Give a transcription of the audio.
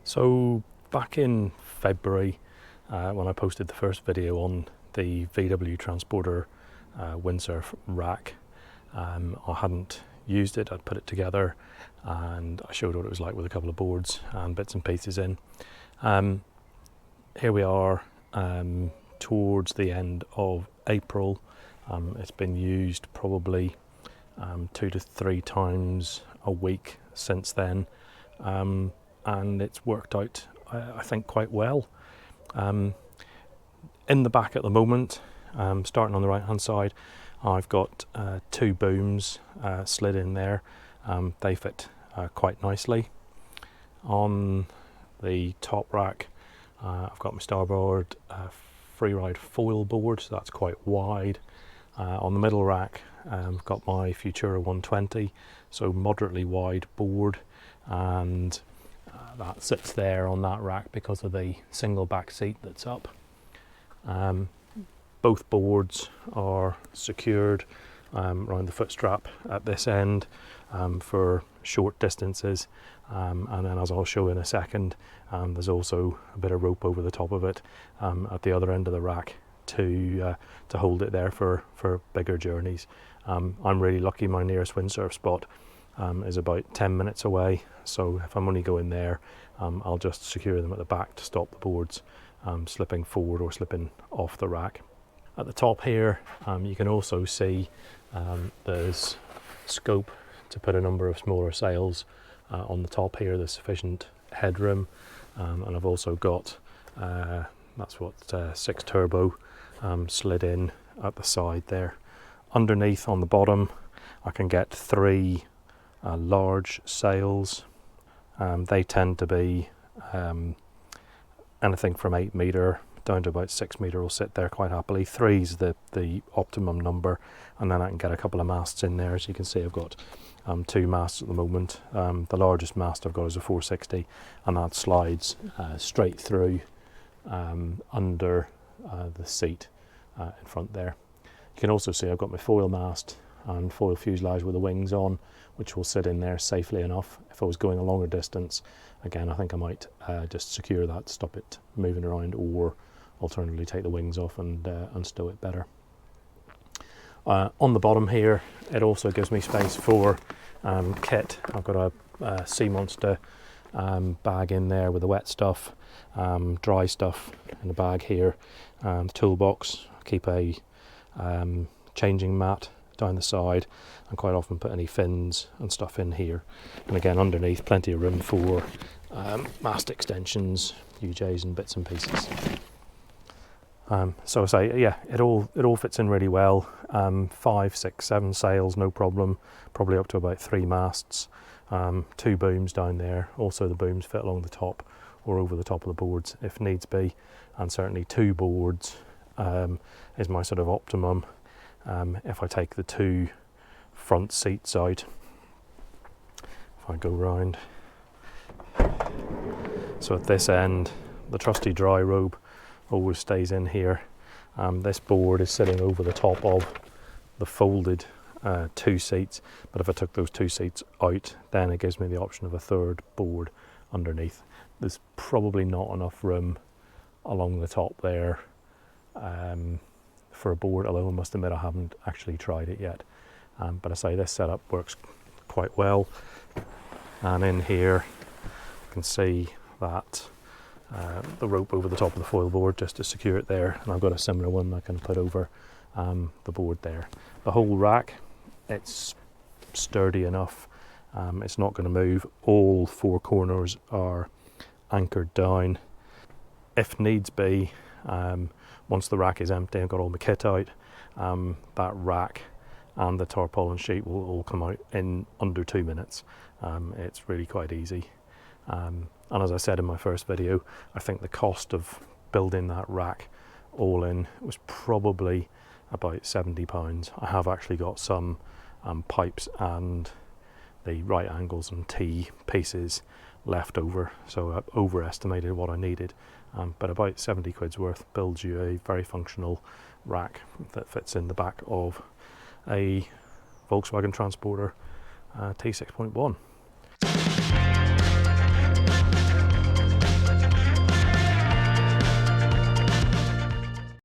So back in February, when I posted the first video on the VW Transporter Windsurfer rack, I hadn't used it. I'd put it together and I showed what it was like with a couple of boards and bits and pieces in. Here we are towards the end of April. It's been used probably 2 to 3 times a week since then, and it's worked out, I think, quite well. In the back at the moment, starting on the right hand side, I've got 2 booms slid in there. They fit quite nicely. On the top rack, I've got my starboard freeride foil board, so that's quite wide. On the middle rack, I've got my Futura 120, so moderately wide board, and that sits there on that rack because of the single back seat that's up. Both boards are secured around the foot strap at this end for short distances, and then, as I'll show in a second, there's also a bit of rope over the top of it at the other end of the rack to hold it there for bigger journeys. I'm really lucky. My nearest windsurf spot is about 10 minutes away, so if I'm only going there, I'll just secure them at the back to stop the boards slipping forward or slipping off the rack. At the top here, you can also see there's scope to put a number of smaller sails on the top here. There's sufficient headroom, and I've also got that's what 6 turbo slid in at the side there. Underneath on the bottom, I can get 3 large sails. They tend to be anything from 8 metre down to about 6 metre will sit there quite happily. 3's the optimum number, and then I can get a couple of masts in there. As you can see, I've got 2 masts at the moment. The largest mast I've got is a 460, and that slides straight through under the seat in front there. You can also see I've got my foil mast and foil fuselage with the wings on, which will sit in there safely enough. If I was going a longer distance, again, I think I might just secure that, stop it moving around, or alternatively take the wings off and stow it better. On the bottom here, it also gives me space for kit. I've got a C-Monsta bag in there with the wet stuff, dry stuff in the bag here, the toolbox. I keep a changing mat down the side, and quite often put any fins and stuff in here. And again, underneath, plenty of room for mast extensions, UJs and bits and pieces. So I say, yeah, it all fits in really well. 5, 6, 7 sails, no problem. Probably up to about 3 masts. 2 booms down there. Also, the booms fit along the top or over the top of the boards if needs be. And certainly 2 boards is my sort of optimum. If I take the 2 front seats out, if I go round, so at this end, the trusty Dryrobe always stays in here. This board is sitting over the top of the folded 2 seats, but if I took those 2 seats out, then it gives me the option of a 3rd board underneath. There's probably not enough room along the top there for a board, although I must admit I haven't actually tried it yet. But I say this setup works quite well. And in here you can see that the rope over the top of the foil board just to secure it there, and I've got a similar one I can put over the board there. The whole rack, it's sturdy enough, it's not going to move. All 4 corners are anchored down. If needs be, once the rack is empty and got all my kit out, that rack and the tarpaulin sheet will all come out in under 2 minutes. It's really quite easy. And as I said in my first video, I think the cost of building that rack all in was probably about £70. I have actually got some pipes and the right angles and T pieces left over, so I overestimated what I needed, but about 70 quid's worth builds you a very functional rack that fits in the back of a Volkswagen Transporter T6.1.